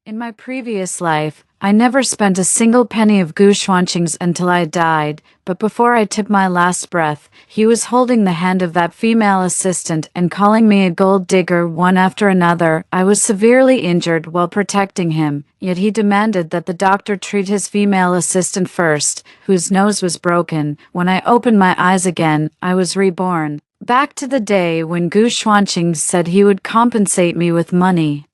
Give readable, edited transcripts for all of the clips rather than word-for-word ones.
In my previous life, I never spent a single penny of Gushwanching's until I died, but before I took my last breath, he was holding the hand of that female assistant and calling me a gold digger one after another. I was severely injured while protecting him, yet he demanded that the doctor treat his female assistant first, whose nose was broken. When I opened my eyes again, I was reborn. Back to the day when Gushwanching said he would compensate me with money.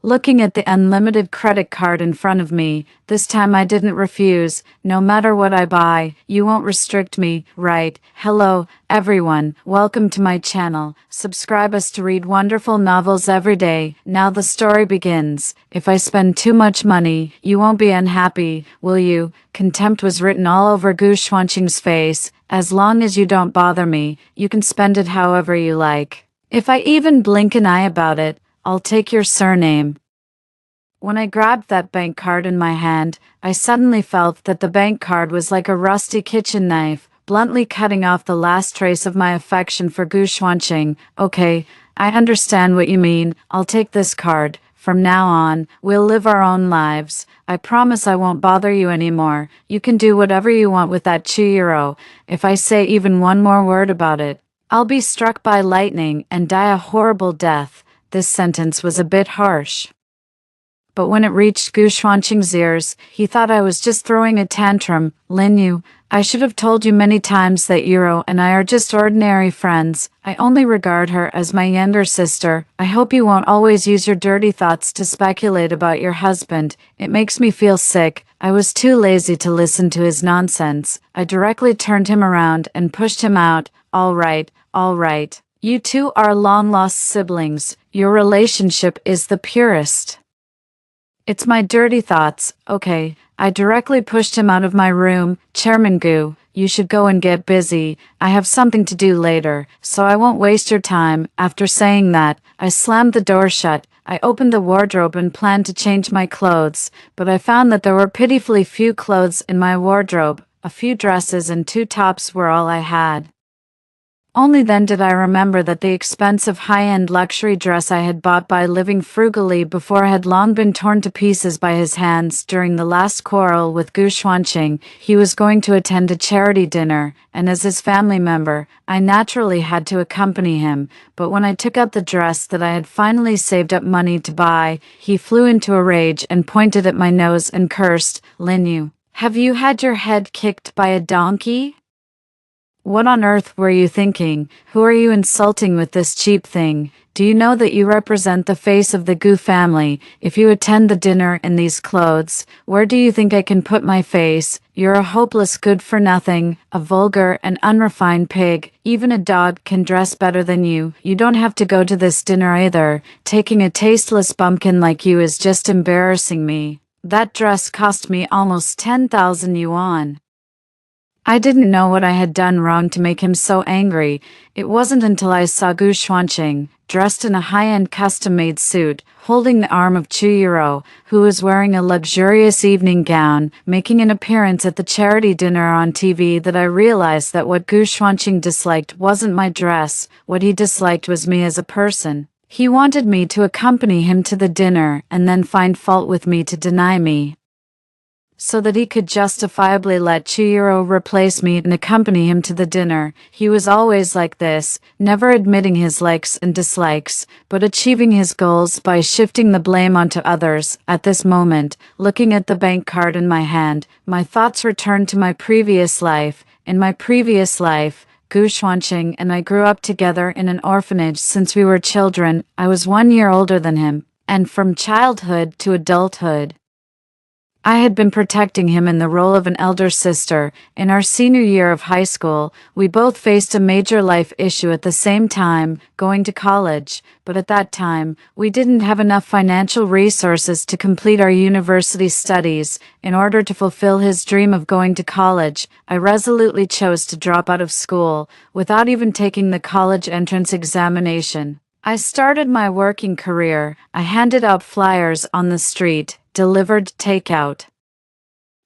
Looking at the unlimited credit card in front of me, this time I didn't refuse. No matter what I buy, you won't restrict me, right? Hello, everyone. Welcome to my channel. Subscribe us to read wonderful novels every day. Now the story begins. If I spend too much money, you won't be unhappy, will you? Contempt was written all over Gushwanching's face. As long as you don't bother me, you can spend it however you like. If I even blink an eye about it, I'll take your surname. When I grabbed that bank card in my hand, I suddenly felt that the bank card was like a rusty kitchen knife, bluntly cutting off the last trace of my affection for Gushwanching. Okay, I understand what you mean. I'll take this card. From now on, we'll live our own lives. I promise I won't bother you anymore. You can do whatever you want with that €2. If I say even one more word about it, I'll be struck by lightning and die a horrible death. This sentence was a bit harsh. But when it reached Gushwanching's ears, he thought I was just throwing a tantrum. Linyu, I should have told you many times that Euro and I are just ordinary friends. I only regard her as my younger sister. I hope you won't always use your dirty thoughts to speculate about your husband. It makes me feel sick. I was too lazy to listen to his nonsense. I directly turned him around and pushed him out. All right, all right. You two are long-lost siblings. Your relationship is the purest. It's my dirty thoughts, okay. I directly pushed him out of my room. Chairman Gu, you should go and get busy. I have something to do later, so I won't waste your time. After saying that, I slammed the door shut. I opened the wardrobe and planned to change my clothes, but I found that there were pitifully few clothes in my wardrobe. A few dresses and 2 tops were all I had. Only then did I remember that the expensive high-end luxury dress I had bought by living frugally before had long been torn to pieces by his hands during the last quarrel with Gushwanching. He was going to attend a charity dinner, and as his family member, I naturally had to accompany him. But when I took out the dress that I had finally saved up money to buy, he flew into a rage and pointed at my nose and cursed, "Linyu, have you had your head kicked by a donkey? What on earth were you thinking? Who are you insulting with this cheap thing? Do you know that you represent the face of the Gu family if you attend the dinner in these clothes? Where do you think I can put my face? You're a hopeless good-for-nothing, a vulgar and unrefined pig. Even a dog can dress better than you. You don't have to go to this dinner either. Taking a tasteless bumpkin like you is just embarrassing me. That dress cost me almost 10,000 yuan. I didn't know what I had done wrong to make him so angry. It wasn't until I saw Gushwanching, dressed in a high-end custom-made suit, holding the arm of Euro, who was wearing a luxurious evening gown, making an appearance at the charity dinner on TV, that I realized that what Gushwanching disliked wasn't my dress. What he disliked was me as a person. He wanted me to accompany him to the dinner and then find fault with me to deny me, so that he could justifiably let Euro replace me and accompany him to the dinner. He was always like this, never admitting his likes and dislikes, but achieving his goals by shifting the blame onto others. At this moment, looking at the bank card in my hand, my thoughts returned to my previous life. In my previous life, Gushwanching and I grew up together in an orphanage since we were children. I was 1 year older than him, and from childhood to adulthood, I had been protecting him in the role of an elder sister. In our senior year of high school, we both faced a major life issue at the same time, going to college, but at that time, we didn't have enough financial resources to complete our university studies. In order to fulfill his dream of going to college, I resolutely chose to drop out of school, without even taking the college entrance examination. I started my working career. I handed out flyers on the street, delivered takeout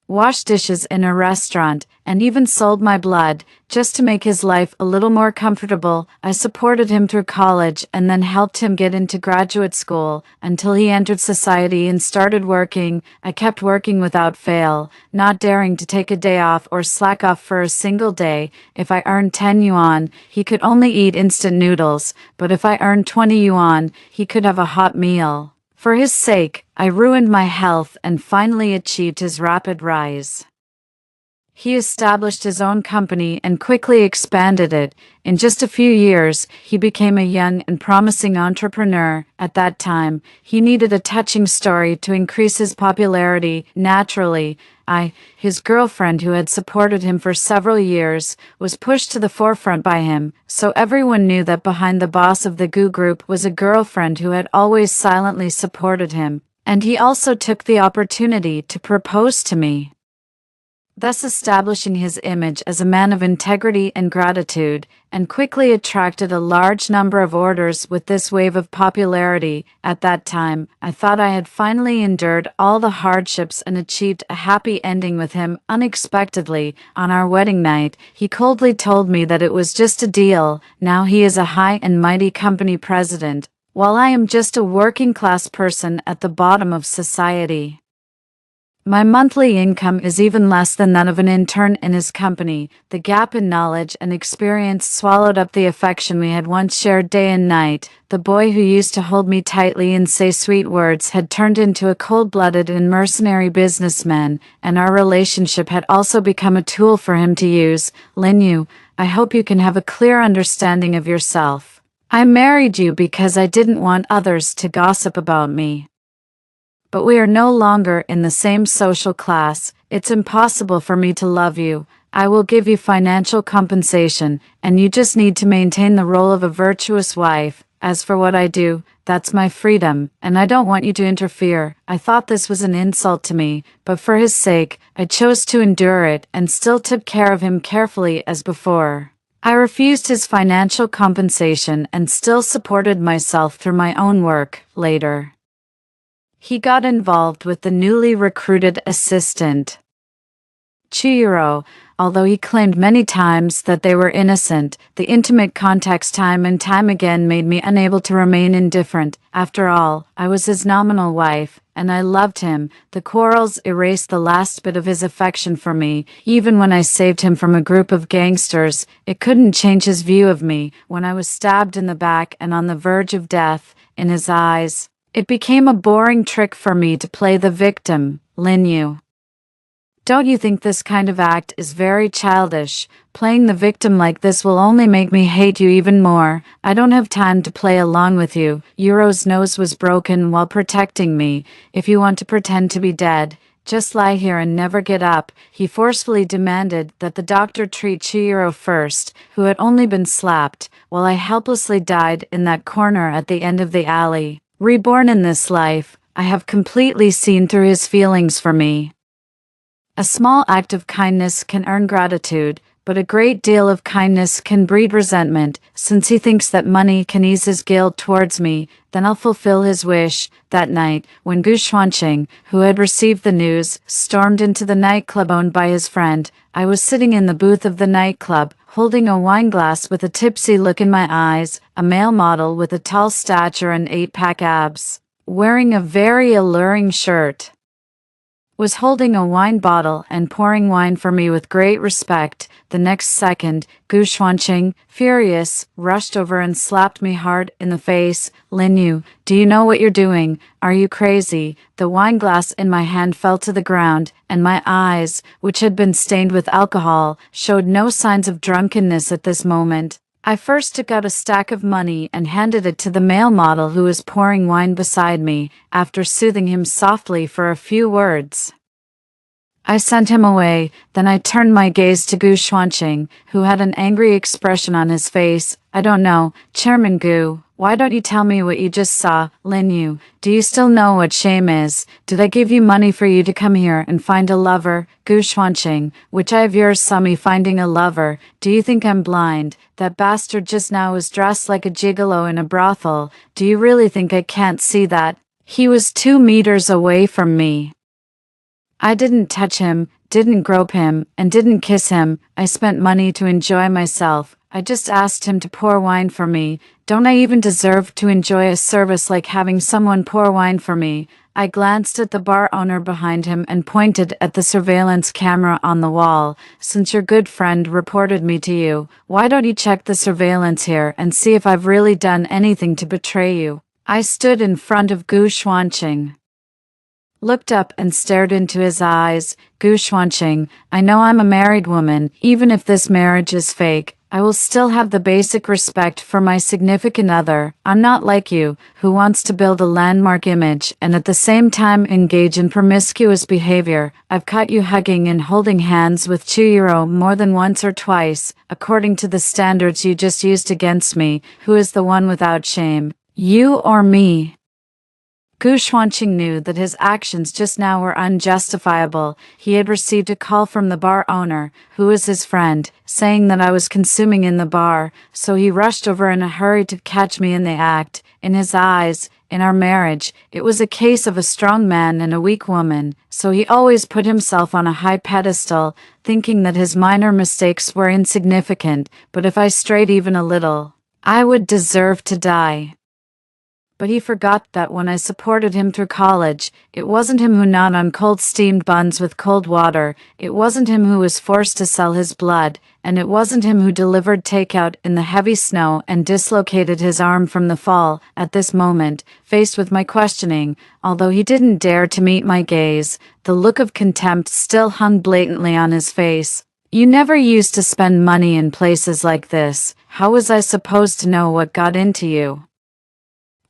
washed dishes in a restaurant, and even sold my blood, just to make his life a little more comfortable. I supported him through college and then helped him get into graduate school until he entered society and started working. I kept working without fail, not daring to take a day off or slack off for a single day. If I earned 10 yuan, he could only eat instant noodles, but if I earned 20 yuan, he could have a hot meal. For his sake, I ruined my health and finally achieved his rapid rise. He established his own company and quickly expanded it. In just a few years, he became a young and promising entrepreneur. At that time, he needed a touching story to increase his popularity. Naturally, his girlfriend who had supported him for several years, was pushed to the forefront by him, so everyone knew that behind the boss of the Gu Group was a girlfriend who had always silently supported him, and he also took the opportunity to propose to me, thus establishing his image as a man of integrity and gratitude, and quickly attracted a large number of orders with this wave of popularity. At that time, I thought I had finally endured all the hardships and achieved a happy ending with him. Unexpectedly, on our wedding night, he coldly told me that it was just a deal. Now he is a high and mighty company president, while I am just a working-class person at the bottom of society. My monthly income is even less than that of an intern in his company. The gap in knowledge and experience swallowed up the affection we had once shared day and night. The boy who used to hold me tightly and say sweet words had turned into a cold-blooded and mercenary businessman, and our relationship had also become a tool for him to use. Lin Yu, I hope you can have a clear understanding of yourself. I married you because I didn't want others to gossip about me. But we are no longer in the same social class. It's impossible for me to love you. I will give you financial compensation, and you just need to maintain the role of a virtuous wife. As for what I do, that's my freedom, and I don't want you to interfere. I thought this was an insult to me, but for his sake, I chose to endure it and still took care of him carefully as before. I refused his financial compensation and still supported myself through my own work. Later, he got involved with the newly recruited assistant, Chihiro. Although he claimed many times that they were innocent, the intimate contacts time and time again made me unable to remain indifferent. After all, I was his nominal wife, and I loved him. The quarrels erased the last bit of his affection for me. Even when I saved him from a group of gangsters, it couldn't change his view of me. When I was stabbed in the back and on the verge of death, in his eyes, it became a boring trick for me to play the victim. Lin Yu, don't you think this kind of act is very childish? Playing the victim like this will only make me hate you even more. I don't have time to play along with you. Yuro's nose was broken while protecting me. If you want to pretend to be dead, just lie here and never get up. He forcefully demanded that the doctor treat Chihiro first, who had only been slapped, while I helplessly died in that corner at the end of the alley. Reborn in this life, I have completely seen through his feelings for me. A small act of kindness can earn gratitude, but a great deal of kindness can breed resentment. Since he thinks that money can ease his guilt towards me, then I'll fulfill his wish. That night, when Gu Xuanqing, who had received the news, stormed into the nightclub owned by his friend, I was sitting in the booth of the nightclub, holding a wine glass with a tipsy look in my eyes. A male model with a tall stature and 8-pack abs, wearing a very alluring shirt, was holding a wine bottle and pouring wine for me with great respect. The next second, Gu Xuanqing, furious, rushed over and slapped me hard in the face. Lin Yu, do you know what you're doing? Are you crazy? The wine glass in my hand fell to the ground, and my eyes, which had been stained with alcohol, showed no signs of drunkenness at this moment. I first took out a stack of money and handed it to the male model who was pouring wine beside me. After soothing him softly for a few words, I sent him away. Then I turned my gaze to Gu Xuanqing, who had an angry expression on his face. I don't know, Chairman Gu, why don't you tell me what you just saw? Lin Yu, do you still know what shame is? Did I give you money for you to come here and find a lover? Gu Xuanqing, which eye of yours saw me finding a lover? Do you think I'm blind? That bastard just now was dressed like a gigolo in a brothel. Do you really think I can't see that? He was 2 meters away from me. I didn't touch him, didn't grope him, and didn't kiss him. I spent money to enjoy myself. I just asked him to pour wine for me. Don't I even deserve to enjoy a service like having someone pour wine for me? I glanced at the bar owner behind him and pointed at the surveillance camera on the wall. Since your good friend reported me to you, why don't you check the surveillance here and see if I've really done anything to betray you? I stood in front of Gu Xuanqing, looked up and stared into his eyes. Gu Xuanqing, I know I'm a married woman. Even if this marriage is fake, I will still have the basic respect for my significant other. I'm not like you, who wants to build a landmark image and at the same time engage in promiscuous behavior. I've caught you hugging and holding hands with Chuyuro more than once or twice, according to the standards you just used against me. Who is the one without shame, you or me? Gu Xuanqing knew that his actions just now were unjustifiable. He had received a call from the bar owner, who was his friend, saying that I was consuming in the bar, so he rushed over in a hurry to catch me in the act. In his eyes, in our marriage, it was a case of a strong man and a weak woman, so he always put himself on a high pedestal, thinking that his minor mistakes were insignificant, but if I strayed even a little, I would deserve to die. But he forgot that when I supported him through college, it wasn't him who gnawed on cold steamed buns with cold water, it wasn't him who was forced to sell his blood, and it wasn't him who delivered takeout in the heavy snow and dislocated his arm from the fall. At this moment, faced with my questioning, although he didn't dare to meet my gaze, the look of contempt still hung blatantly on his face. You never used to spend money in places like this. How was I supposed to know what got into you?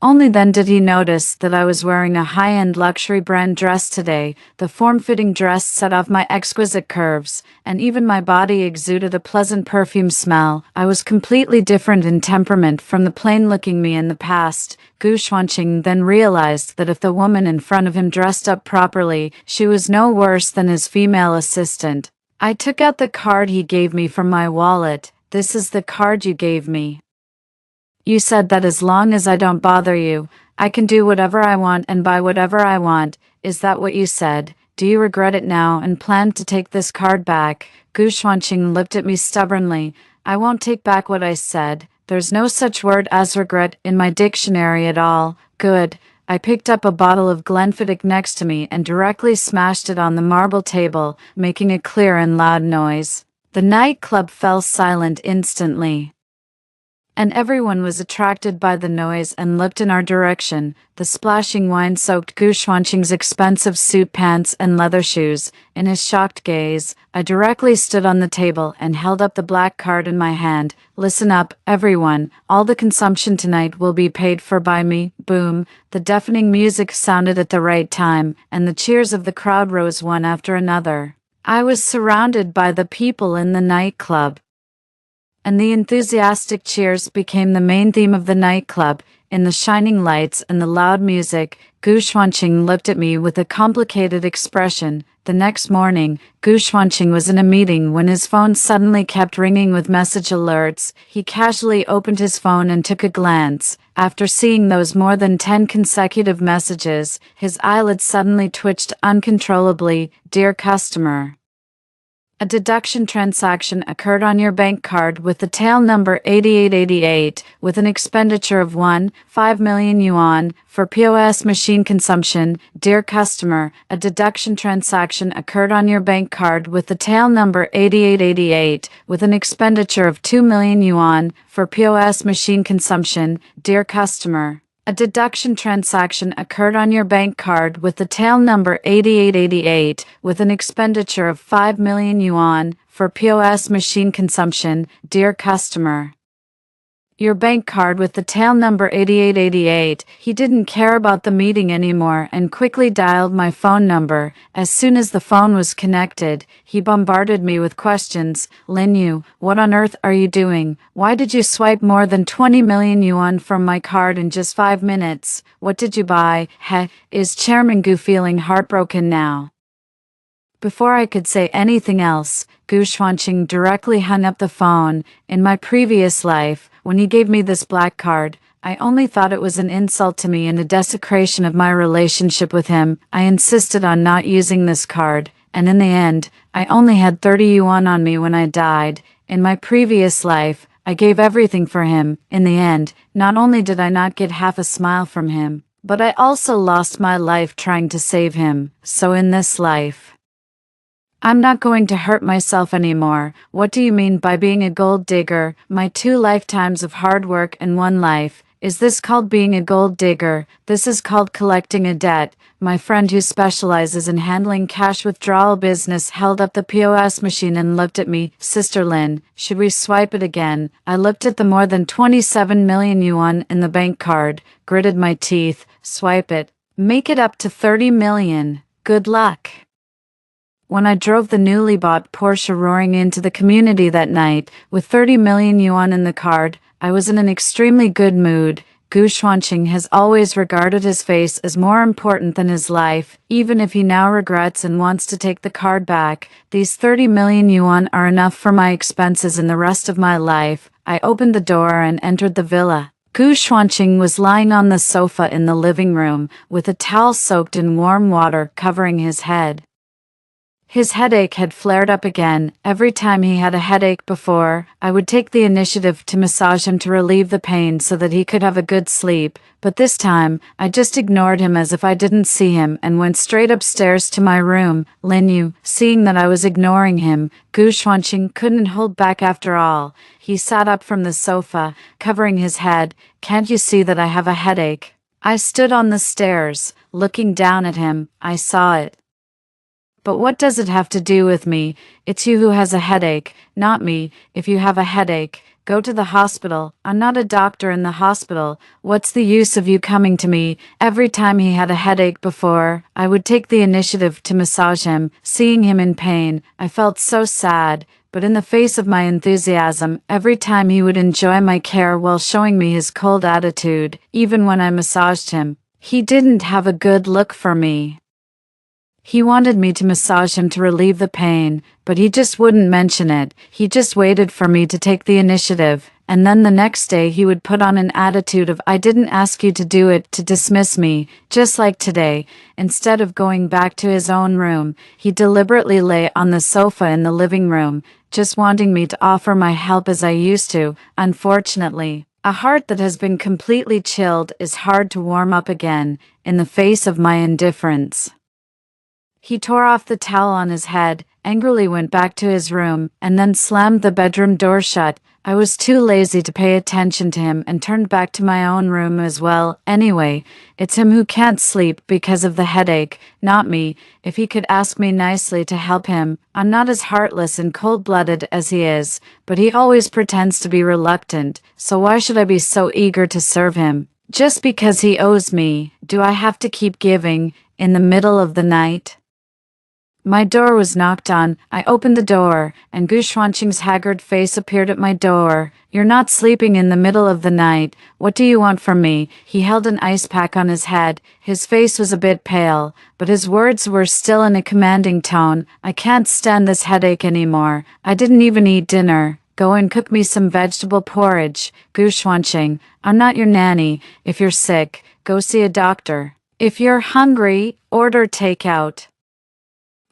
Only then did he notice that I was wearing a high-end luxury brand dress today. The form-fitting dress set off my exquisite curves, and even my body exuded a pleasant perfume smell. I was completely different in temperament from the plain-looking me in the past. Gu Xuanqing then realized that if the woman in front of him dressed up properly, she was no worse than his female assistant. I took out the card he gave me from my wallet. This is the card you gave me. You said that as long as I don't bother you, I can do whatever I want and buy whatever I want. Is that what you said? Do you regret it now and plan to take this card back? Gu Xuanqing looked at me stubbornly. I won't take back what I said. There's no such word as regret in my dictionary at all. Good. I picked up a bottle of Glenfiddich next to me and directly smashed it on the marble table, making a clear and loud noise. The nightclub fell silent instantly, and everyone was attracted by the noise and looked in our direction. The splashing wine soaked Gu Xuanqing's expensive suit pants and leather shoes. In his shocked gaze, I directly stood on the table and held up the black card in my hand. Listen up, everyone. All the consumption tonight will be paid for by me. Boom. The deafening music sounded at the right time, and the cheers of the crowd rose one after another. I was surrounded by the people in the nightclub, and the enthusiastic cheers became the main theme of the nightclub. In the shining lights and the loud music, Gu Xuanqing looked at me with a complicated expression. The next morning, Gu Xuanqing was in a meeting when his phone suddenly kept ringing with message alerts. He casually opened his phone and took a glance. After seeing those more than 10 consecutive messages, his eyelids suddenly twitched uncontrollably. Dear customer, a deduction transaction occurred on your bank card with the tail number 8888 with an expenditure of 1.5 million yuan for POS machine consumption. Dear customer, a deduction transaction occurred on your bank card with the tail number 8888 with an expenditure of 2 million yuan for POS machine consumption. Dear customer, a deduction transaction occurred on your bank card with the tail number 8888 with an expenditure of 5 million yuan for POS machine consumption. Dear customer, your bank card with the tail number 8888. He didn't care about the meeting anymore and quickly dialed my phone number. As soon as the phone was connected, he bombarded me with questions. Lin Yu, what on earth are you doing? Why did you swipe more than 20 million yuan from my card in just 5 minutes? What did you buy? Heh, is Chairman Gu feeling heartbroken now? Before I could say anything else, Gu Xuanqing directly hung up the phone. In my previous life, when he gave me this black card, I only thought it was an insult to me and a desecration of my relationship with him. I insisted on not using this card, and in the end, I only had 30 yuan on me when I died. In my previous life, I gave everything for him. In the end, not only did I not get half a smile from him, but I also lost my life trying to save him. So in this life, I'm not going to hurt myself anymore. What do you mean by being a gold digger? My 2 lifetimes of hard work in 1 life. Is this called being a gold digger? This is called collecting a debt. My friend who specializes in handling cash withdrawal business held up the POS machine and looked at me. Sister Lin, should we swipe it again? I looked at the more than 27 million yuan in the bank card, gritted my teeth. Swipe it. Make it up to 30 million. Good luck. When I drove the newly bought Porsche roaring into the community that night, with 30 million yuan in the card, I was in an extremely good mood. Gu Xuanqing has always regarded his face as more important than his life, even if he now regrets and wants to take the card back. These 30 million yuan are enough for my expenses in the rest of my life. I opened the door and entered the villa. Gu Xuanqing was lying on the sofa in the living room, with a towel soaked in warm water covering his head. His headache had flared up again. Every time he had a headache before, I would take the initiative to massage him to relieve the pain so that he could have a good sleep. But this time, I just ignored him as if I didn't see him and went straight upstairs to my room. Lin Yu, seeing that I was ignoring him, Gu Xuanqing couldn't hold back after all. He sat up from the sofa, covering his head. Can't you see that I have a headache? I stood on the stairs, looking down at him. I saw it. But what does it have to do with me? It's you who has a headache, not me. If you have a headache, go to the hospital. I'm not a doctor in the hospital. What's the use of you coming to me? Every time he had a headache before, I would take the initiative to massage him. Seeing him in pain, I felt so sad. But in the face of my enthusiasm, every time he would enjoy my care while showing me his cold attitude, even when I massaged him, he didn't have a good look for me. He wanted me to massage him to relieve the pain, but he just wouldn't mention it. He just waited for me to take the initiative, and then the next day he would put on an attitude of "I didn't ask you to do it," to dismiss me, just like today. Instead of going back to his own room, he deliberately lay on the sofa in the living room, just wanting me to offer my help as I used to. Unfortunately, a heart that has been completely chilled is hard to warm up again, in the face of my indifference. He tore off the towel on his head, angrily went back to his room, and then slammed the bedroom door shut. I was too lazy to pay attention to him and turned back to my own room as well. Anyway, it's him who can't sleep because of the headache, not me. If he could ask me nicely to help him, I'm not as heartless and cold-blooded as he is, but he always pretends to be reluctant, so why should I be so eager to serve him? Just because he owes me, do I have to keep giving, in the middle of the night? My door was knocked on. I opened the door, and Gu Xuanqing's haggard face appeared at my door. "You're not sleeping in the middle of the night. What do you want from me?" He held an ice pack on his head. His face was a bit pale, but his words were still in a commanding tone. "I can't stand this headache anymore. I didn't even eat dinner. Go and cook me some vegetable porridge." Gu Xuanqing, I'm not your nanny. If you're sick, go see a doctor. If you're hungry, order takeout.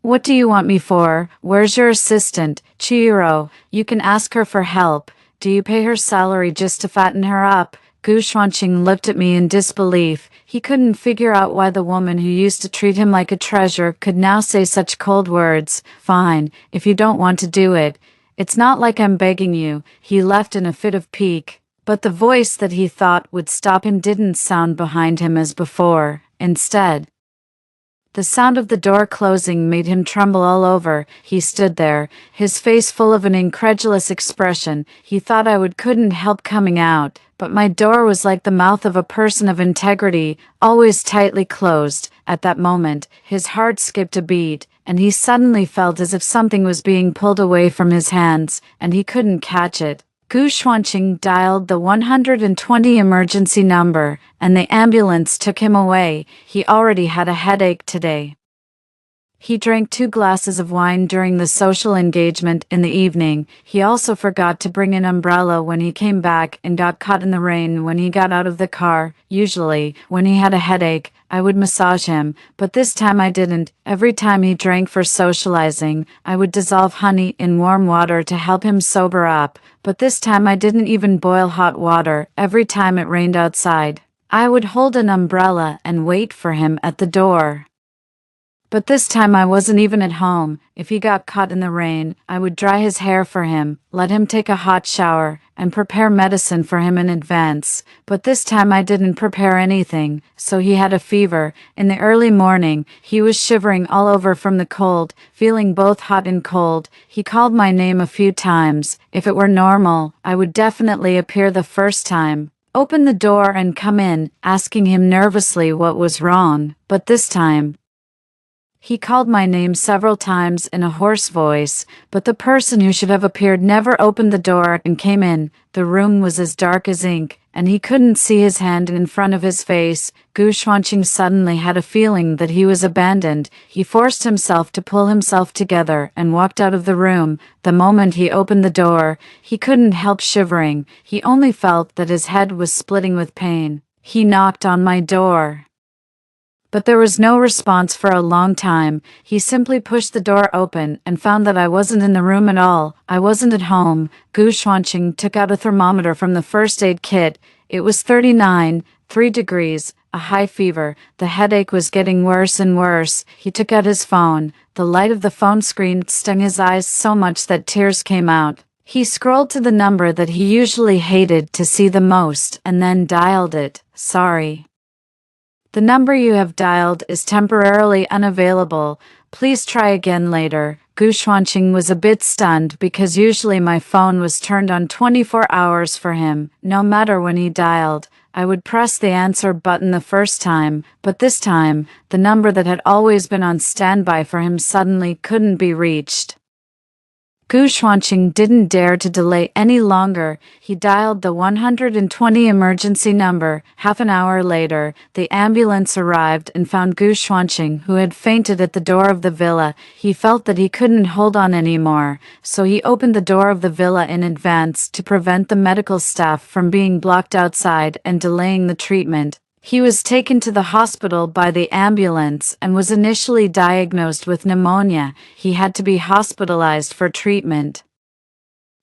What do you want me for? Where's your assistant, Chihiro? You can ask her for help. Do you pay her salary just to fatten her up? Gu Xuanqing looked at me in disbelief. He couldn't figure out why the woman who used to treat him like a treasure could now say such cold words. Fine, if you don't want to do it. It's not like I'm begging you. He left in a fit of pique. But the voice that he thought would stop him didn't sound behind him as before. Instead, the sound of the door closing made him tremble all over. He stood there, his face full of an incredulous expression. He thought I couldn't help coming out, but my door was like the mouth of a person of integrity, always tightly closed. At that moment, his heart skipped a beat, and he suddenly felt as if something was being pulled away from his hands, and he couldn't catch it. Gu Xuanqing dialed the 120 emergency number, and the ambulance took him away. He already had a headache today. He drank 2 glasses of wine during the social engagement in the evening. He also forgot to bring an umbrella when he came back and got caught in the rain when he got out of the car. Usually, when he had a headache, I would massage him, but this time I didn't. Every time he drank for socializing, I would dissolve honey in warm water to help him sober up, but this time I didn't even boil hot water. Every time it rained outside, I would hold an umbrella and wait for him at the door. But this time I wasn't even at home. If he got caught in the rain, I would dry his hair for him, let him take a hot shower, and prepare medicine for him in advance. But this time I didn't prepare anything, so he had a fever. In the early morning, he was shivering all over from the cold, feeling both hot and cold. He called my name a few times. If it were normal, I would definitely appear the first time, open the door and come in, asking him nervously what was wrong. But this time, he called my name several times in a hoarse voice, but the person who should have appeared never opened the door and came in. The room was as dark as ink, and he couldn't see his hand in front of his face. Gu Xuanqing suddenly had a feeling that he was abandoned. He forced himself to pull himself together and walked out of the room. The moment he opened the door, he couldn't help shivering. He only felt that his head was splitting with pain. He knocked on my door, but there was no response for a long time. He simply pushed the door open and found that I wasn't in the room at all. I wasn't at home. Gu Xuanqing took out a thermometer from the first aid kit. It was 39.3 degrees, a high fever. The headache was getting worse and worse. He took out his phone. The light of the phone screen stung his eyes so much that tears came out. He scrolled to the number that he usually hated to see the most and then dialed it. Sorry. The number you have dialed is temporarily unavailable. Please try again later. Gu Xuanqing was a bit stunned because usually my phone was turned on 24 hours for him. No matter when he dialed, I would press the answer button the first time, but this time, the number that had always been on standby for him suddenly couldn't be reached. Gu Xuanqing didn't dare to delay any longer. He dialed the 120 emergency number. Half an hour later, the ambulance arrived and found Gu Xuanqing, who had fainted at the door of the villa. He felt that he couldn't hold on anymore, so he opened the door of the villa in advance to prevent the medical staff from being blocked outside and delaying the treatment. He was taken to the hospital by the ambulance and was initially diagnosed with pneumonia. He had to be hospitalized for treatment.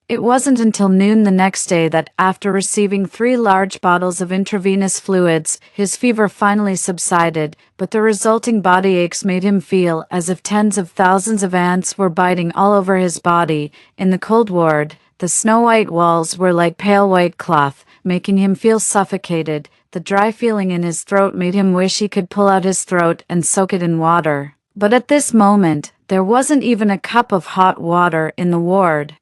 It wasn't until noon the next day that, after receiving 3 large bottles of intravenous fluids, his fever finally subsided, but the resulting body aches made him feel as if tens of thousands of ants were biting all over his body. In the cold ward, the snow-white walls were like pale white cloth, making him feel suffocated. The dry feeling in his throat made him wish he could pull out his throat and soak it in water. But at this moment, there wasn't even a cup of hot water in the ward.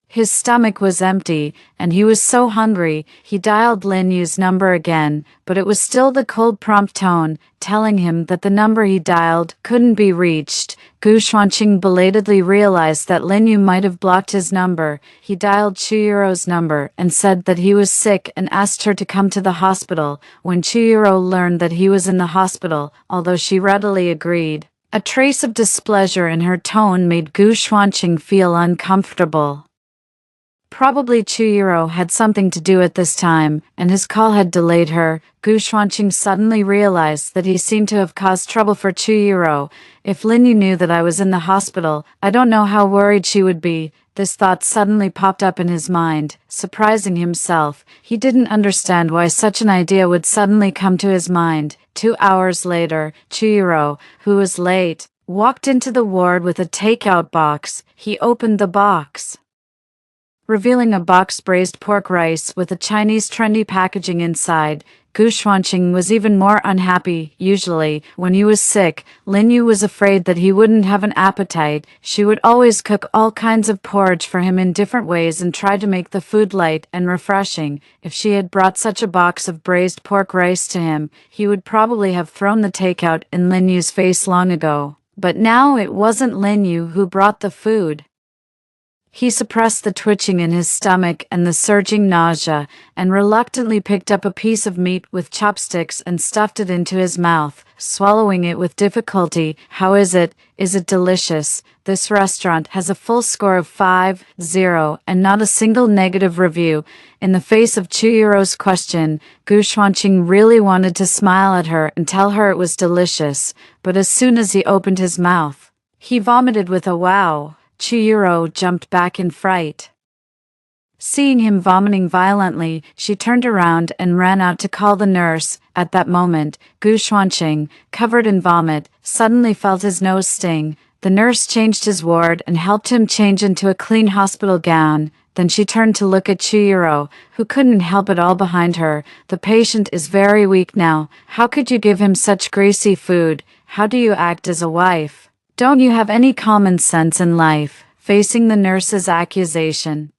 His stomach was empty, and he was so hungry. He dialed Lin Yu's number again, but it was still the cold prompt tone, telling him that the number he dialed couldn't be reached. Gu Xuanqing belatedly realized that Lin Yu might have blocked his number. He dialed Chu Yuro's number and said that he was sick and asked her to come to the hospital. When Chu Yuro learned that he was in the hospital, although she readily agreed, a trace of displeasure in her tone made Gu Xuanqing feel uncomfortable. Probably Chu Yuro had something to do at this time, and his call had delayed her. Gu Xuanqing suddenly realized that he seemed to have caused trouble for Chu Yuro. If Lin Yu knew that I was in the hospital, I don't know how worried she would be. This thought suddenly popped up in his mind, surprising himself. He didn't understand why such an idea would suddenly come to his mind. 2 hours later, Chu Yuro, who was late, walked into the ward with a takeout box. He opened the box, revealing a boxed braised pork rice with a Chinese trendy packaging inside. Gu Xuanqing was even more unhappy. Usually, when he was sick, Lin Yu was afraid that he wouldn't have an appetite. She would always cook all kinds of porridge for him in different ways and try to make the food light and refreshing. If she had brought such a box of braised pork rice to him, he would probably have thrown the takeout in Lin Yu's face long ago. But now it wasn't Lin Yu who brought the food. He suppressed the twitching in his stomach and the surging nausea, and reluctantly picked up a piece of meat with chopsticks and stuffed it into his mouth, swallowing it with difficulty. How is it? Is it delicious? This restaurant has a full score of 5.0 and not a single negative review. In the face of Chuyiro's question, Gu Xuanqing really wanted to smile at her and tell her it was delicious, but as soon as he opened his mouth, he vomited with a wow. Chuyiro jumped back in fright. Seeing him vomiting violently, she turned around and ran out to call the nurse. At that moment, Gu Xuanqing, covered in vomit, suddenly felt his nose sting. The nurse changed his ward and helped him change into a clean hospital gown. Then she turned to look at Chuyiro, who couldn't help it all behind her. The patient is very weak now. How could you give him such greasy food? How do you act as a wife? Don't you have any common sense in life? Facing the nurse's accusation,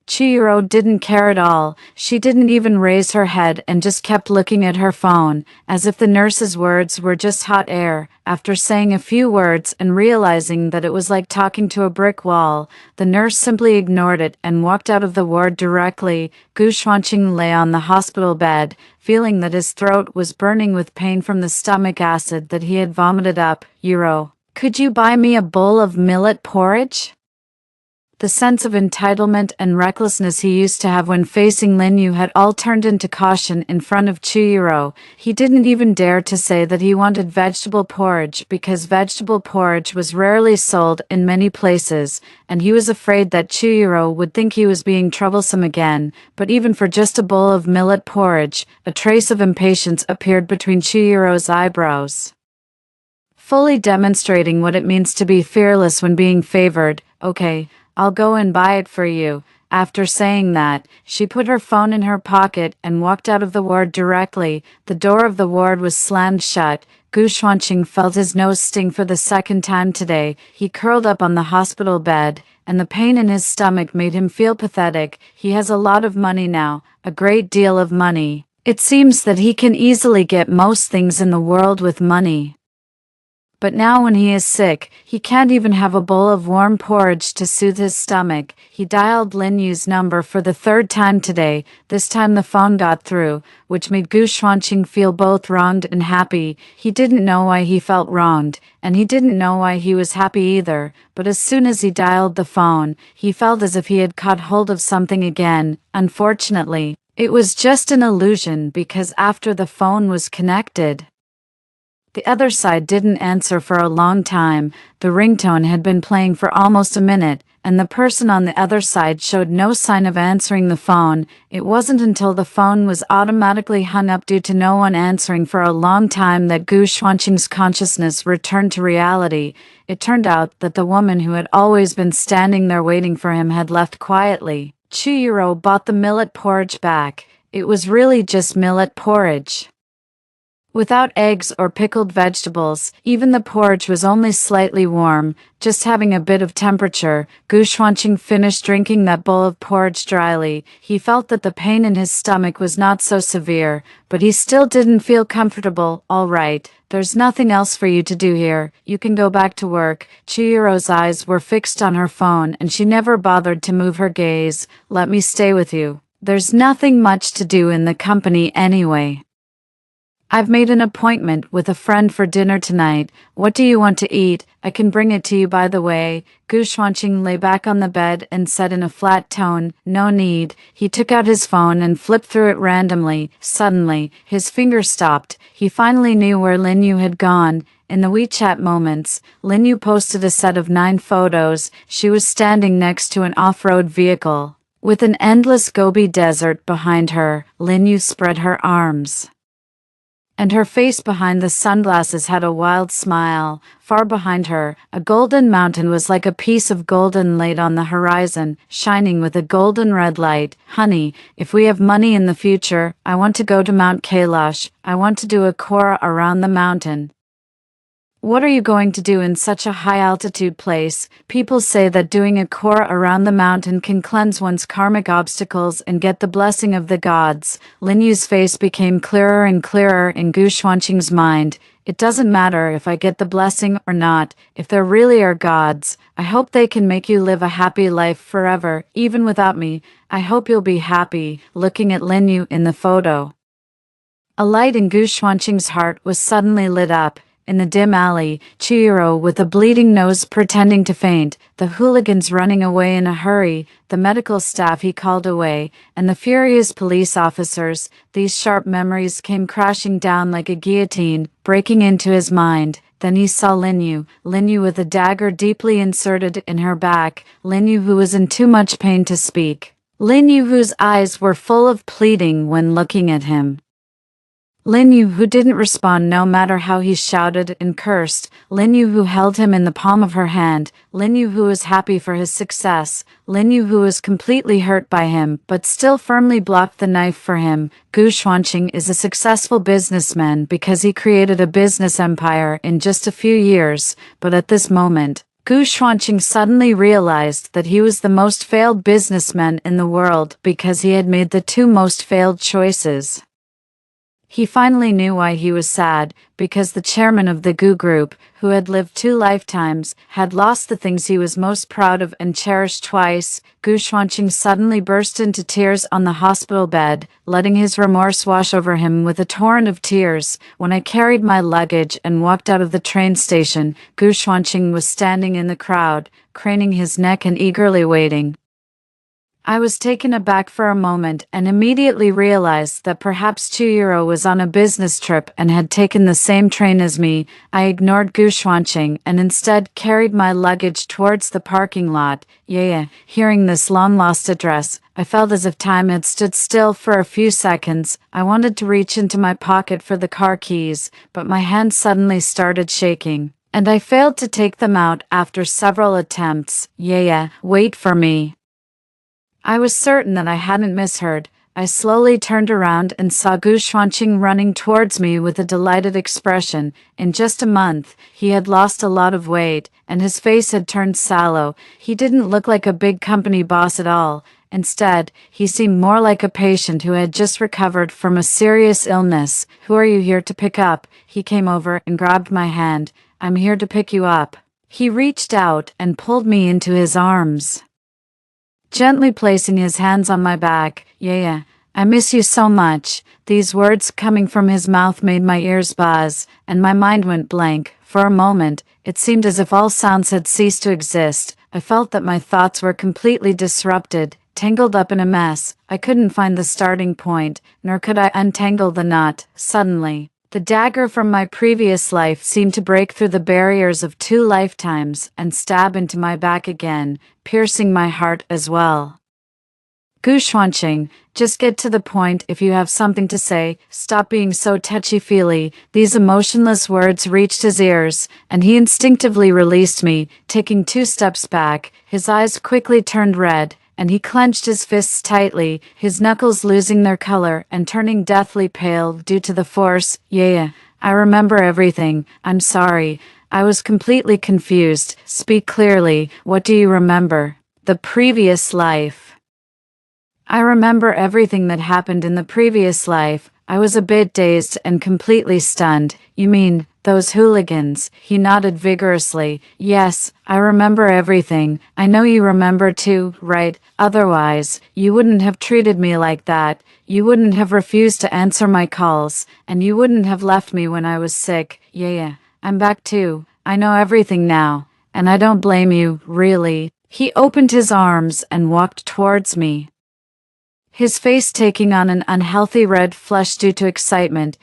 Chuyiro didn't care at all. She didn't even raise her head and just kept looking at her phone, as if the nurse's words were just hot air. After saying a few words and realizing that it was like talking to a brick wall, the nurse simply ignored it and walked out of the ward directly. Gu Xuanqing lay on the hospital bed, feeling that his throat was burning with pain from the stomach acid that he had vomited up. Euro, could you buy me a bowl of millet porridge? The sense of entitlement and recklessness he used to have when facing Lin Yu had all turned into caution in front of Chuyiro. He didn't even dare to say that he wanted vegetable porridge because vegetable porridge was rarely sold in many places, and he was afraid that Chuyiro would think he was being troublesome again. But even for just a bowl of millet porridge, a trace of impatience appeared between Chuyiro's eyebrows, fully demonstrating what it means to be fearless when being favored. Okay, I'll go and buy it for you. After saying that, she put her phone in her pocket and walked out of the ward directly. The door of the ward was slammed shut. Gu Xuanqing felt his nose sting for the second time today. He curled up on the hospital bed, and the pain in his stomach made him feel pathetic. He has a lot of money now, a great deal of money. It seems that he can easily get most things in the world with money. But now when he is sick, he can't even have a bowl of warm porridge to soothe his stomach. He dialed Lin Yu's number for the third time today. This time the phone got through, which made Gu Xuanqing feel both wronged and happy. He didn't know why he felt wronged, and he didn't know why he was happy either. But as soon as he dialed the phone, he felt as if he had caught hold of something again. Unfortunately, it was just an illusion because after the phone was connected, the other side didn't answer for a long time. The ringtone had been playing for almost a minute, and the person on the other side showed no sign of answering the phone. It wasn't until the phone was automatically hung up due to no one answering for a long time that Gu Xuanqing's consciousness returned to reality. It turned out that the woman who had always been standing there waiting for him had left quietly. Chuyiro bought the millet porridge back. It was really just millet porridge, without eggs or pickled vegetables. Even the porridge was only slightly warm, just having a bit of temperature. Gu Xuanqing finished drinking that bowl of porridge dryly. He felt that the pain in his stomach was not so severe, but he still didn't feel comfortable. All right, there's nothing else for you to do here. You can go back to work. Chuyiro's eyes were fixed on her phone, and she never bothered to move her gaze. Let me stay with you. There's nothing much to do in the company anyway. I've made an appointment with a friend for dinner tonight. What do you want to eat? I can bring it to you by the way. Gu Xuanqing lay back on the bed and said in a flat tone, no need. He took out his phone and flipped through it randomly. Suddenly, his finger stopped. He finally knew where Lin Yu had gone. In the WeChat moments, Lin Yu posted a set of 9 photos. She was standing next to an off-road vehicle, with an endless Gobi desert behind her. Lin Yu spread her arms, and her face behind the sunglasses had a wild smile. Far behind her, a golden mountain was like a piece of golden laid on the horizon, shining with a golden red light. Honey, if we have money in the future, I want to go to Mount Kailash. I want to do a Kora around the mountain. What are you going to do in such a high-altitude place? People say that doing a Kora around the mountain can cleanse one's karmic obstacles and get the blessing of the gods. Lin Yu's face became clearer and clearer in Gu Xuanqing's mind. It doesn't matter if I get the blessing or not. If there really are gods, I hope they can make you live a happy life forever, even without me. I hope you'll be happy," looking at Lin Yu in the photo. A light in Gu Xuanqing's heart was suddenly lit up. In the dim alley, Chihiro with a bleeding nose pretending to faint, the hooligans running away in a hurry, the medical staff he called away, and the furious police officers. These sharp memories came crashing down like a guillotine, breaking into his mind. Then he saw Lin Yu with a dagger deeply inserted in her back, Lin Yu who was in too much pain to speak. Lin Yu whose eyes were full of pleading when looking at him. Lin Yu who didn't respond no matter how he shouted and cursed, Lin Yu who held him in the palm of her hand, Lin Yu who was happy for his success, Lin Yu who was completely hurt by him but still firmly blocked the knife for him. Gu Xuanqing is a successful businessman because he created a business empire in just a few years, but at this moment, Gu Xuanqing suddenly realized that he was the most failed businessman in the world because he had made the two most failed choices. He finally knew why he was sad, because the chairman of the Gu Group, who had lived 2 lifetimes, had lost the things he was most proud of and cherished twice. Gu Xuanqing suddenly burst into tears on the hospital bed, letting his remorse wash over him with a torrent of tears. When I carried my luggage and walked out of the train station, Gu Xuanqing was standing in the crowd, craning his neck and eagerly waiting. I was taken aback for a moment and immediately realized that perhaps Chihiro was on a business trip and had taken the same train as me. I ignored Gu Xuanqing and instead carried my luggage towards the parking lot. Hearing this long-lost address, I felt as if time had stood still for a few seconds. I wanted to reach into my pocket for the car keys, but my hands suddenly started shaking, and I failed to take them out after several attempts. Wait for me. I was certain that I hadn't misheard. I slowly turned around and saw Gu Xuanqing running towards me with a delighted expression. In just a month, he had lost a lot of weight, and his face had turned sallow. He didn't look like a big company boss at all. Instead, he seemed more like a patient who had just recovered from a serious illness. "Who are you here to pick up?" He came over and grabbed my hand. "I'm here to pick you up." He reached out and pulled me into his arms, gently placing his hands on my back. I miss you so much." These words coming from his mouth made my ears buzz, and my mind went blank. For a moment, it seemed as if all sounds had ceased to exist. I felt that my thoughts were completely disrupted, tangled up in a mess. I couldn't find the starting point, nor could I untangle the knot. Suddenly, the dagger from my previous life seemed to break through the barriers of 2 lifetimes and stab into my back again, piercing my heart as well. "Gu Xuanqing, just get to the point if you have something to say. Stop being so touchy-feely." These emotionless words reached his ears, and he instinctively released me, taking 2 steps back. His eyes quickly turned red, and he clenched his fists tightly, his knuckles losing their color and turning deathly pale due to the force. I remember everything. I'm sorry. I was completely confused. Speak clearly. What do you remember?" "The previous life." "I remember everything that happened in the previous life." I was a bit dazed and completely stunned. "You mean those hooligans?" He nodded vigorously. "Yes, I remember everything. I know you remember too, right? Otherwise, you wouldn't have treated me like that. You wouldn't have refused to answer my calls, and you wouldn't have left me when I was sick." I'm back too. I know everything now, and I don't blame you, really." He opened his arms and walked towards me, his face taking on an unhealthy red flush due to excitement.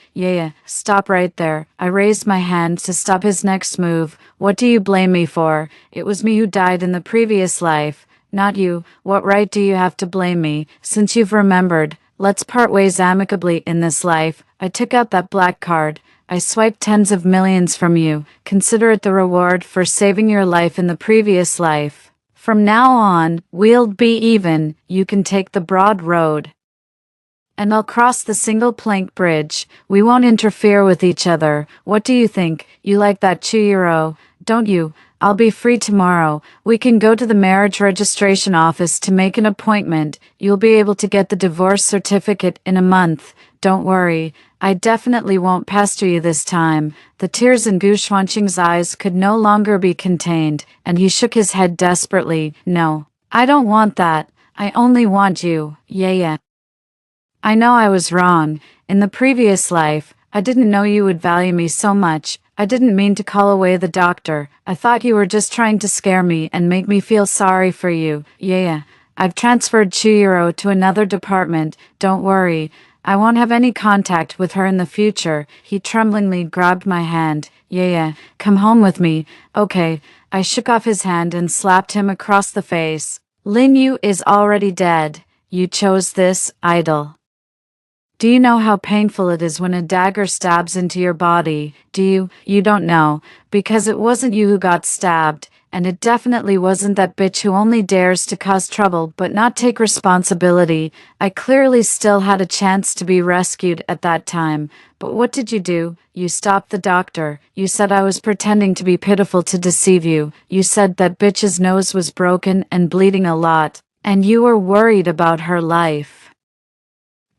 Stop right there." I raised my hand to stop his next move. "What do you blame me for? It was me who died in the previous life, not you. What right do you have to blame me? Since you've remembered, let's part ways amicably in this life." I took out that black card. "I swiped tens of millions from you. Consider it the reward for saving your life in the previous life. From now on, we'll be even. You can take the broad road, and I'll cross the single plank bridge. We won't interfere with each other. What do you think? You like that, Chihiro, don't you? I'll be free tomorrow. We can go to the marriage registration office to make an appointment. You'll be able to get the divorce certificate in a month. Don't worry, I definitely won't pester you this time. The tears in Gushwanqing's eyes could no longer be contained, and he shook his head desperately. No, I don't want that. I only want you. Yeah. I know I was wrong. In the previous life, I didn't know you would value me so much. I didn't mean to call away the doctor. I thought you were just trying to scare me and make me feel sorry for you. Yeah. I've transferred Chihiro to another department. Don't worry. I won't have any contact with her in the future. He tremblingly grabbed my hand. Yeah. Come home with me. Okay. I shook off his hand and slapped him across the face. Lin Yu is already dead. You chose this, idol. Do you know how painful it is when a dagger stabs into your body? Do you? You don't know. Because it wasn't you who got stabbed. And it definitely wasn't that bitch who only dares to cause trouble but not take responsibility. I clearly still had a chance to be rescued at that time. But what did you do? You stopped the doctor. You said I was pretending to be pitiful to deceive you. You said that bitch's nose was broken and bleeding a lot. And you were worried about her life.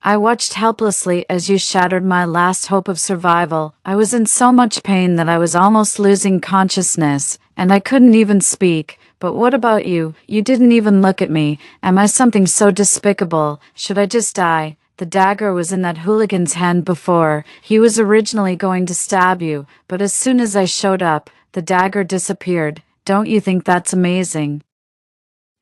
I watched helplessly as you shattered my last hope of survival. I was in so much pain that I was almost losing consciousness, and I couldn't even speak. But what about you? You didn't even look at me. Am I something so despicable? Should I just die? The dagger was in that hooligan's hand before. He was originally going to stab you, but as soon as I showed up, the dagger disappeared. Don't you think that's amazing?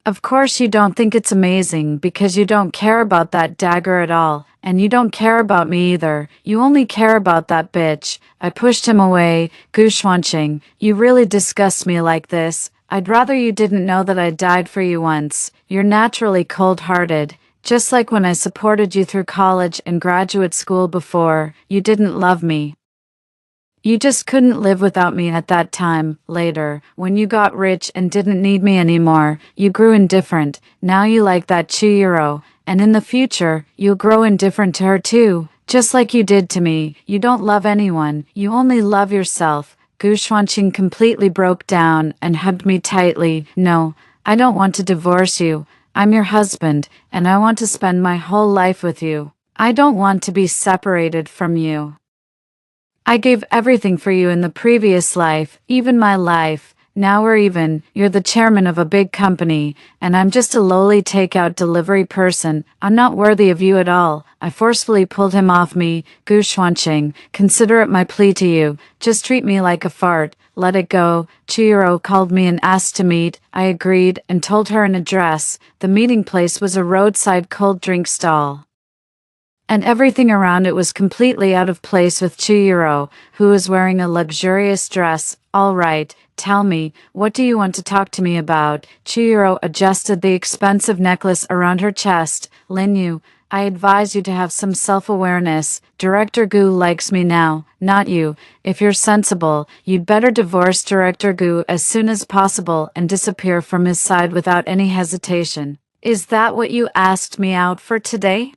Of course you don't think it's amazing because you don't care about that dagger at all, and you don't care about me either. You only care about that bitch. I pushed him away. Gushwanqing, you really disgust me like this. I'd rather you didn't know that I died for you once. You're naturally cold-hearted. Just like when I supported you through college and graduate school before, you didn't love me. You just couldn't live without me at that time. Later, when you got rich and didn't need me anymore, you grew indifferent. Now you like that Chihiro, and in the future, you'll grow indifferent to her too. Just like you did to me. You don't love anyone, you only love yourself. Gushwanqing completely broke down and hugged me tightly. No, I don't want to divorce you. I'm your husband, and I want to spend my whole life with you. I don't want to be separated from you. I gave everything for you in the previous life, even my life. Now we're even. You're the chairman of a big company, and I'm just a lowly takeout delivery person. I'm not worthy of you at all. I forcefully pulled him off me. Gushwanqing, consider it my plea to you. Just treat me like a fart. Let it go. Chihiro called me and asked to meet. I agreed and told her an address. The meeting place was a roadside cold drink stall. And everything around it was completely out of place with Chihiro, who was wearing a luxurious dress. All right, tell me, what do you want to talk to me about? Chihiro adjusted the expensive necklace around her chest. Lin Yu, I advise you to have some self-awareness. Director Gu likes me now, not you. If you're sensible, you'd better divorce Director Gu as soon as possible and disappear from his side without any hesitation. Is that what you asked me out for today?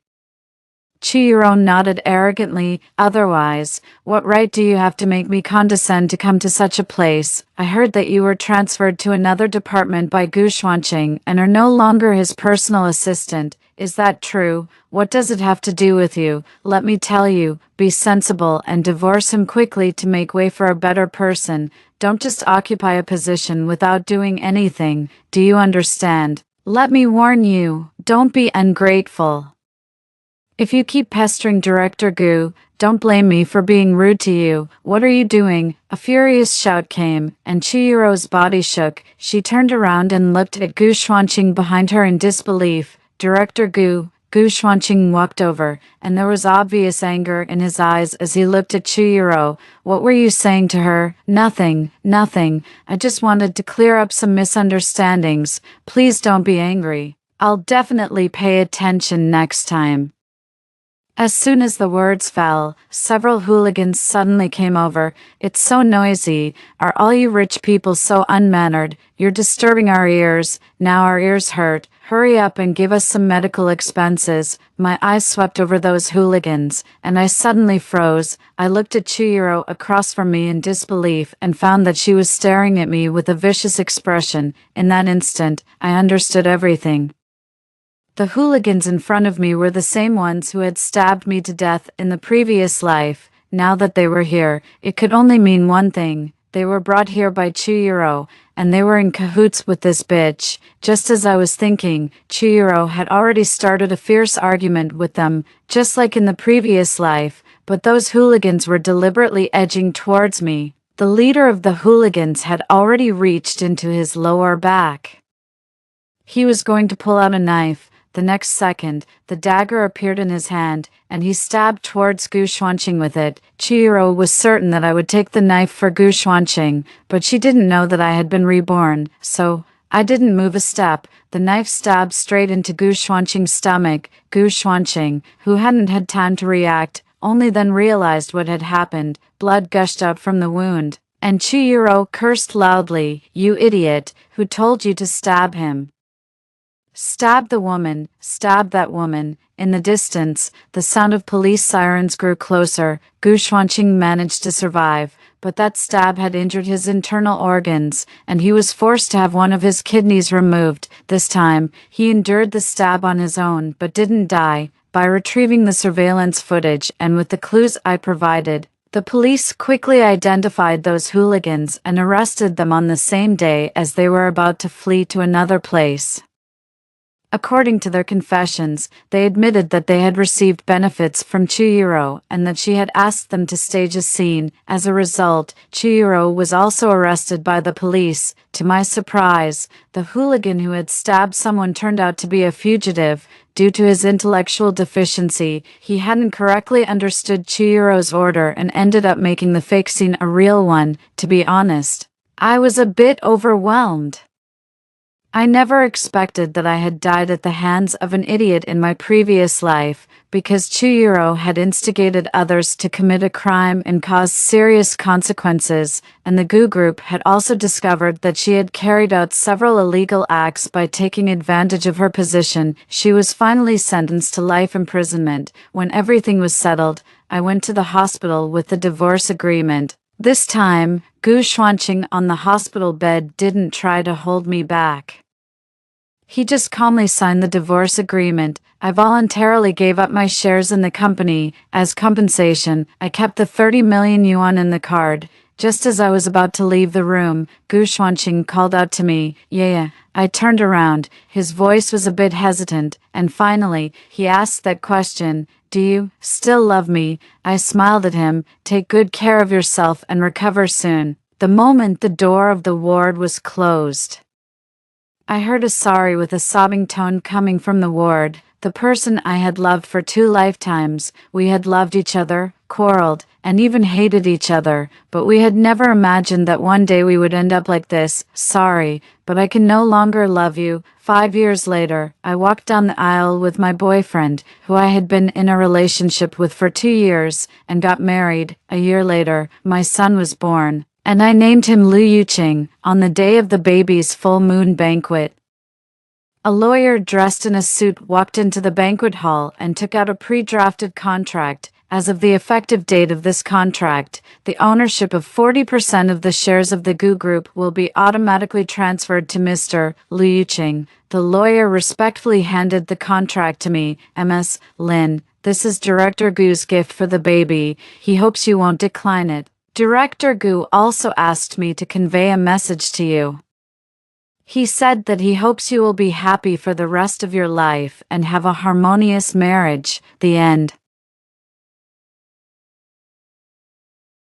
Chihiro nodded arrogantly. Otherwise, what right do you have to make me condescend to come to such a place? I heard that you were transferred to another department by Gushwanqing and are no longer his personal assistant. Is that true? What does it have to do with you? Let me tell you, be sensible and divorce him quickly to make way for a better person. Don't just occupy a position without doing anything. Do you understand? Let me warn you, don't be ungrateful. If you keep pestering Director Gu, don't blame me for being rude to you. What are you doing? A furious shout came, and Chihiro's body shook. She turned around and looked at Gushwanqing behind her in disbelief. Director Gu. Gushwanqing walked over, and there was obvious anger in his eyes as he looked at Chihiro. What were you saying to her? Nothing. I just wanted to clear up some misunderstandings. Please don't be angry. I'll definitely pay attention next time. As soon as the words fell, several hooligans suddenly came over. It's so noisy. Are all you rich people so unmannered? You're disturbing our ears. Now our ears hurt. Hurry up and give us some medical expenses. My eyes swept over those hooligans, and I suddenly froze. I looked at Chihiro across from me in disbelief and found that she was staring at me with a vicious expression. In that instant, I understood everything. The hooligans in front of me were the same ones who had stabbed me to death in the previous life. Now that they were here, it could only mean one thing. They were brought here by Chihiro, and they were in cahoots with this bitch. Just as I was thinking, Chihiro had already started a fierce argument with them, just like in the previous life, but those hooligans were deliberately edging towards me. The leader of the hooligans had already reached into his lower back. He was going to pull out a knife. The next second, the dagger appeared in his hand, and he stabbed towards Gu Xuanqing with it. Chihiro was certain that I would take the knife for Gu Xuanqing, but she didn't know that I had been reborn, so I didn't move a step. The knife stabbed straight into Gu Xuanqing's stomach. Gu Xuanqing, who hadn't had time to react, only then realized what had happened. Blood gushed out from the wound, and Chihiro cursed loudly. "You idiot, who told you to stab him? Stab the woman, stab that woman." In the distance, the sound of police sirens grew closer. Gu Xuanqing managed to survive, but that stab had injured his internal organs, and he was forced to have one of his kidneys removed. This time, he endured the stab on his own, but didn't die. By retrieving the surveillance footage and with the clues I provided, the police quickly identified those hooligans and arrested them on the same day as they were about to flee to another place. According to their confessions, they admitted that they had received benefits from Chihiro and that she had asked them to stage a scene. As a result, Chihiro was also arrested by the police. To my surprise, the hooligan who had stabbed someone turned out to be a fugitive. Due to his intellectual deficiency, he hadn't correctly understood Chihiro's order and ended up making the fake scene a real one. To be honest, I was a bit overwhelmed. I never expected that I had died at the hands of an idiot in my previous life, because Chihiro had instigated others to commit a crime and caused serious consequences, and the Gu group had also discovered that she had carried out several illegal acts by taking advantage of her position. She was finally sentenced to life imprisonment. When everything was settled, I went to the hospital with the divorce agreement. This time, Gu Xuanqing on the hospital bed didn't try to hold me back. He just calmly signed the divorce agreement. I voluntarily gave up my shares in the company. As compensation, I kept the 30 million yuan in the card. Just as I was about to leave the room, Gu Xuanqing called out to me, "Yeah." I turned around. His voice was a bit hesitant, and finally, he asked that question, "Do you still love me?" I smiled at him. "Take good care of yourself and recover soon." The moment the door of the ward was closed, I heard a sorry with a sobbing tone coming from the ward. The person I had loved for 2 lifetimes. We had loved each other, quarreled, and even hated each other, but we had never imagined that one day we would end up like this. "Sorry, but I can no longer love you." 5 years later, I walked down the aisle with my boyfriend, who I had been in a relationship with for 2 years, and got married. A year later, my son was born, and I named him Liu Yuqing on the day of the baby's full moon banquet. A lawyer dressed in a suit walked into the banquet hall and took out a pre-drafted contract. As of the effective date of this contract, the ownership of 40% of the shares of the Gu Group will be automatically transferred to Mr. Liu Yuqing. The lawyer respectfully handed the contract to me. "Ms. Lin, this is Director Gu's gift for the baby. He hopes you won't decline it. Director Gu also asked me to convey a message to you. He said that he hopes you will be happy for the rest of your life and have a harmonious marriage." The end.